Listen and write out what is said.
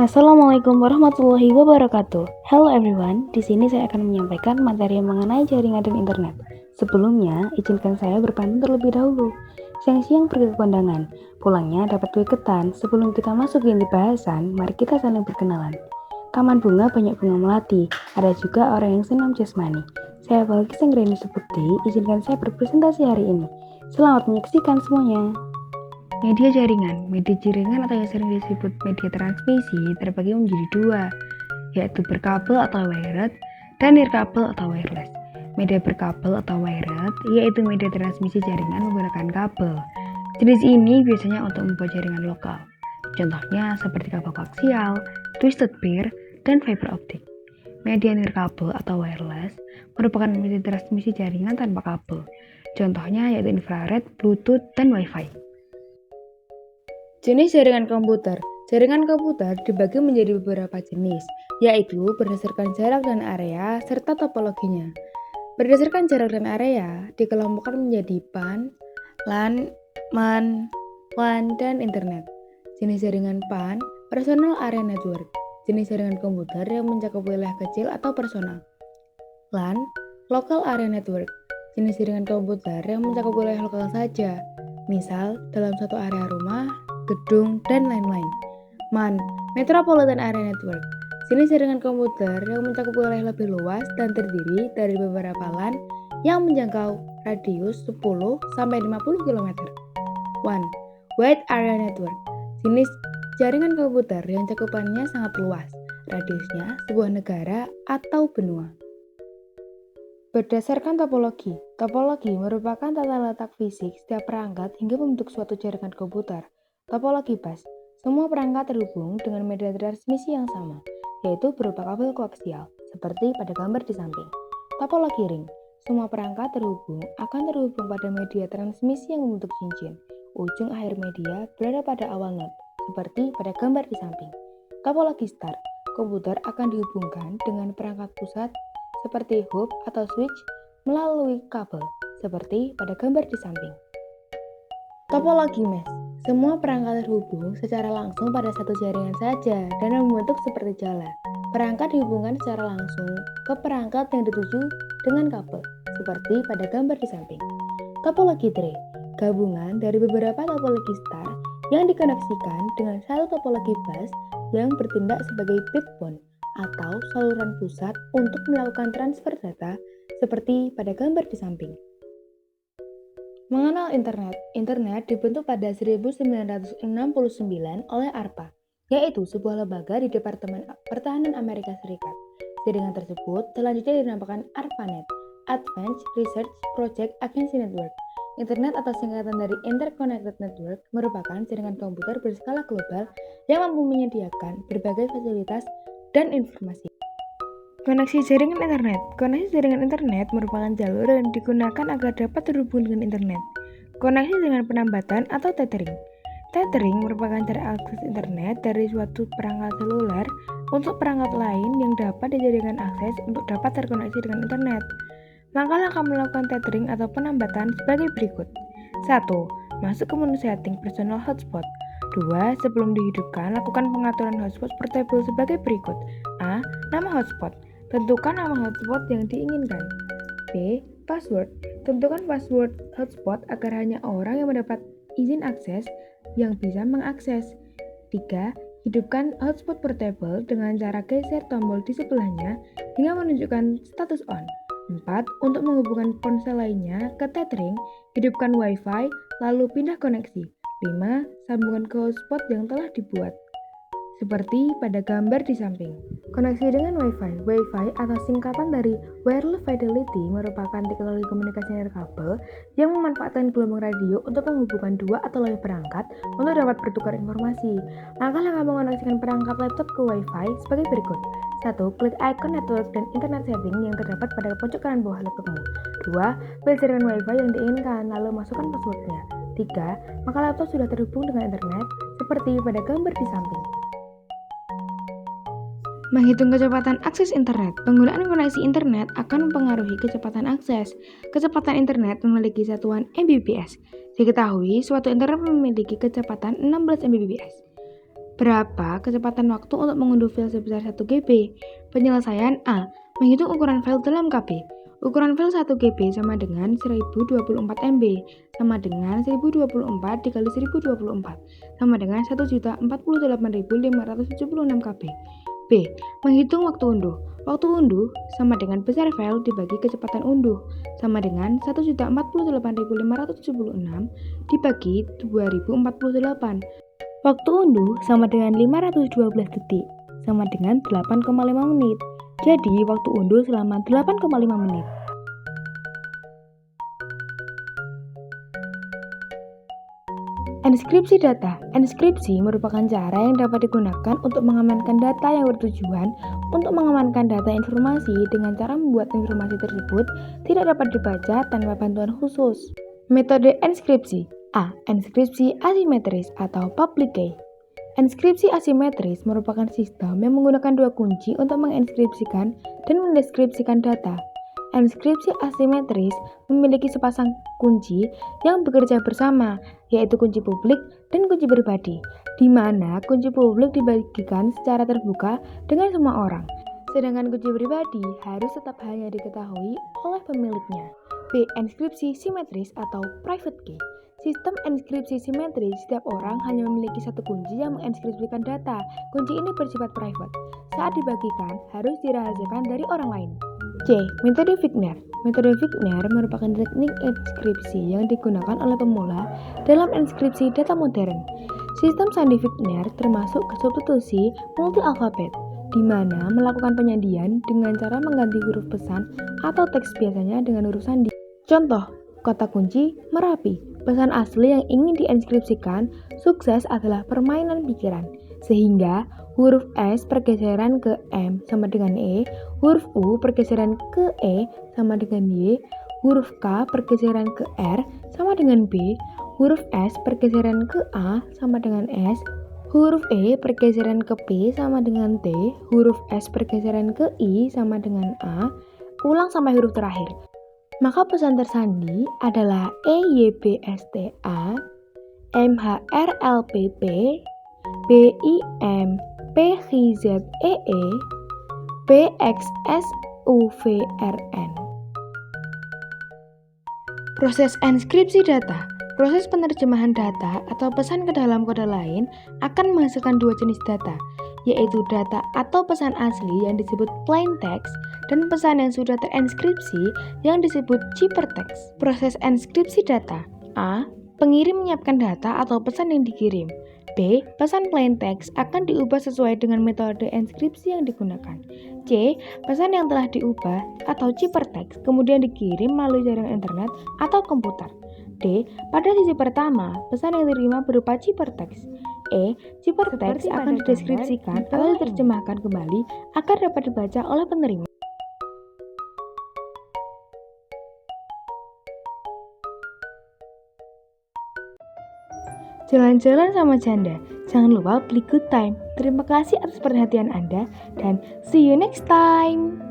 Assalamualaikum warahmatullahi wabarakatuh. Hello everyone, di sini saya akan menyampaikan materi mengenai jaringan dan internet. Sebelumnya, izinkan saya berpantun terlebih dahulu. Siang-siang pergi ke kondangan, pulangnya dapat kue ketan. Sebelum kita masuk ke inti bahasan, mari kita saling berkenalan. Taman bunga banyak bunga melati, ada juga orang yang senam jasmani. Saya Valkis Anggreni Subukti, izinkan saya berpresentasi hari ini. Selamat menyaksikan semuanya. Media jaringan atau yang sering disebut media transmisi terbagi menjadi dua, yaitu berkabel atau wired dan nirkabel atau wireless. Media berkabel atau wired yaitu media transmisi jaringan menggunakan kabel. Jenis ini biasanya untuk membuat jaringan lokal. Contohnya seperti kabel koaksial, twisted pair, dan fiber optik. Media nirkabel atau wireless merupakan media transmisi jaringan tanpa kabel. Contohnya yaitu infrared, bluetooth, dan wifi. Jenis jaringan komputer. Jaringan komputer dibagi menjadi beberapa jenis, yaitu berdasarkan jarak dan area serta topologinya. Berdasarkan jarak dan area, dikelompokkan menjadi PAN, LAN, MAN, WAN, dan Internet. Jenis jaringan PAN, Personal Area Network. Jenis jaringan komputer yang mencakup wilayah kecil atau personal. LAN, Local Area Network. Jenis jaringan komputer yang mencakup wilayah lokal saja, misal dalam satu area rumah, gedung, dan lain-lain. MAN, Metropolitan Area Network. Jenis jaringan komputer yang mencakup wilayah lebih luas dan terdiri dari beberapa LAN yang menjangkau radius 10-50 km. WAN, Wide Area Network. Jenis jaringan komputer yang cakupannya sangat luas, radiusnya sebuah negara atau benua. Berdasarkan topologi. Topologi merupakan tata letak fisik setiap perangkat hingga membentuk suatu jaringan komputer. Topologi bus. Semua perangkat terhubung dengan media transmisi yang sama, yaitu berupa kabel koaksial, seperti pada gambar di samping. Topologi ring. Semua perangkat akan terhubung pada media transmisi yang membentuk cincin. Ujung akhir media berada pada awal node, seperti pada gambar di samping. Topologi star. Komputer akan dihubungkan dengan perangkat pusat seperti hub atau switch melalui kabel, seperti pada gambar di samping. Topologi mesh. Semua perangkat terhubung secara langsung pada satu jaringan saja dan membentuk seperti jala. Perangkat dihubungkan secara langsung ke perangkat yang dituju dengan kabel, seperti pada gambar di samping. Topologi tree. Gabungan dari beberapa topologi star yang dikoneksikan dengan satu topologi bus yang bertindak sebagai backbone atau saluran pusat untuk melakukan transfer data seperti pada gambar di samping. Mengenal internet. Internet dibentuk pada 1969 oleh ARPA, yaitu sebuah lembaga di Departemen Pertahanan Amerika Serikat. Jaringan tersebut selanjutnya dinamakan ARPANET, Advanced Research Project Agency Network. Internet atau singkatan dari Interconnected Network merupakan jaringan komputer berskala global yang mampu menyediakan berbagai fasilitas dan informasi. Koneksi jaringan internet. Koneksi jaringan internet merupakan jalur yang digunakan agar dapat terhubung dengan internet. Koneksi dengan penambatan atau tethering. Tethering merupakan cara akses internet dari suatu perangkat seluler untuk perangkat lain yang dapat dijadikan akses untuk dapat terkoneksi dengan internet. Langkah-langkah melakukan tethering atau penambatan sebagai berikut. 1. Masuk ke menu setting personal hotspot. 2. Sebelum dihidupkan, lakukan pengaturan hotspot portable sebagai berikut. A. Nama hotspot. Tentukan nama hotspot yang diinginkan. B. Password. Tentukan password hotspot agar hanya orang yang mendapat izin akses yang bisa mengakses. 3. Hidupkan hotspot portable dengan cara geser tombol di sebelahnya hingga menunjukkan status on. 4. Untuk menghubungkan ponsel lainnya ke tethering, hidupkan Wi-Fi lalu pindah koneksi. 5. Sambungan ke hotspot yang telah dibuat, seperti pada gambar di samping. Koneksi dengan Wi-Fi. Wi-Fi atau singkatan dari Wireless Fidelity merupakan teknologi komunikasi nirkabel yang memanfaatkan gelombang radio untuk menghubungkan dua atau lebih perangkat untuk dapat bertukar informasi. Langkah-langkah mengoneksikan perangkat laptop ke Wi-Fi sebagai berikut. 1. Klik icon network dan internet setting yang terdapat pada pojok kanan bawah laptopmu. 2. Pilih jaringan Wi-Fi yang diinginkan, lalu masukkan passwordnya. 3. Maka laptop sudah terhubung dengan internet seperti pada gambar di samping. Menghitung kecepatan akses internet. Penggunaan koneksi internet akan mempengaruhi kecepatan akses. Kecepatan internet memiliki satuan Mbps. Diketahui suatu internet memiliki kecepatan 16 Mbps. Berapa kecepatan waktu untuk mengunduh file sebesar 1 GB? Penyelesaian A. Menghitung ukuran file dalam KB. Ukuran file 1 GB sama dengan 1024 MB, sama dengan 1024 dikali 1024, sama dengan 1.048.576 KB. B. Menghitung waktu unduh. Waktu unduh sama dengan besar file dibagi kecepatan unduh, sama dengan 1.048.576 dibagi 2048. Waktu unduh sama dengan 512 detik, sama dengan 8,5 menit. Jadi, waktu unduh selama 8,5 menit. Enskripsi data. Enskripsi merupakan cara yang dapat digunakan untuk mengamankan data yang bertujuan untuk mengamankan data informasi dengan cara membuat informasi tersebut tidak dapat dibaca tanpa bantuan khusus. Metode enskripsi. A. Enskripsi asimetris atau public key. Enskripsi asimetris merupakan sistem yang menggunakan dua kunci untuk menginskripsikan dan mendeskripsikan data. Enskripsi asimetris memiliki sepasang kunci yang bekerja bersama, yaitu kunci publik dan kunci pribadi, di mana kunci publik dibagikan secara terbuka dengan semua orang, sedangkan kunci pribadi harus tetap hanya diketahui oleh pemiliknya. B. Enskripsi simetris atau private key. Sistem enskripsi simetris, setiap orang hanya memiliki satu kunci yang menginskripsikan data. Kunci ini bersifat private. Saat dibagikan, harus dirahasiakan dari orang lain. C. Metode Wigner. Metode Wigner merupakan teknik enskripsi yang digunakan oleh pemula dalam enskripsi data modern. Sistem sandi Wigner termasuk substitusi multi-alfabet, di mana melakukan penyandian dengan cara mengganti huruf pesan atau teks biasanya dengan huruf sandi. Contoh, kata kunci Merapi. Pesan asli yang ingin dienskripsikan sukses adalah permainan pikiran, sehingga huruf S pergeseran ke M sama dengan E, huruf U pergeseran ke E sama dengan Y, huruf K pergeseran ke R sama dengan B, huruf S pergeseran ke A sama dengan S, huruf E pergeseran ke P sama dengan T, huruf S pergeseran ke I sama dengan A, ulang sampai huruf terakhir. Maka pesan tersandi adalah EYBSTA, MHRLPP, BIMPHZEE, BXSUVRN. Proses enskripsi data. Proses penerjemahan data atau pesan ke dalam kode lain akan menghasilkan dua jenis data, yaitu data atau pesan asli yang disebut plain text dan pesan yang sudah terenskripsi yang disebut ciphertext. Proses enskripsi data. A. Pengirim menyiapkan data atau pesan yang dikirim. B. Pesan plain text akan diubah sesuai dengan metode enskripsi yang digunakan. C. Pesan yang telah diubah atau ciphertext kemudian dikirim melalui jaringan internet atau komputer. D. Pada sisi pertama, pesan yang diterima berupa ciphertext. E. Ciphertext akan dideskripsikan atau diterjemahkan kembali agar dapat dibaca oleh penerima. Jalan-jalan sama janda. Jangan lupa beli good time. Terima kasih atas perhatian Anda dan see you next time.